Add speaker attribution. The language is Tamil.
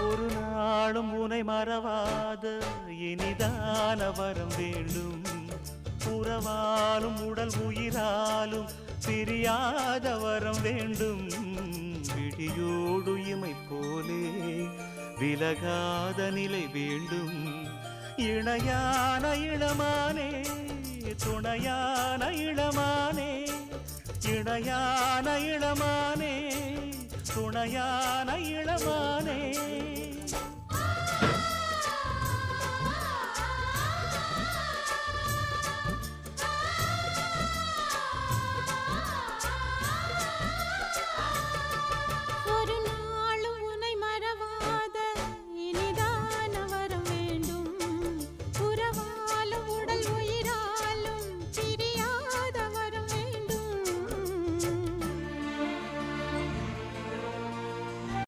Speaker 1: ஒரு நாளும் உனை மறவாத இனிதான வரம் வேண்டும். உறவாலும் உடல் உயிராலும் பிரியாத வரம் வேண்டும். விழியோடு இமை போலே விலகாத நிலை வேண்டும். இணையான இளமானே துணையான இளமானே, இணையான இளமானே துணையான இளமானே.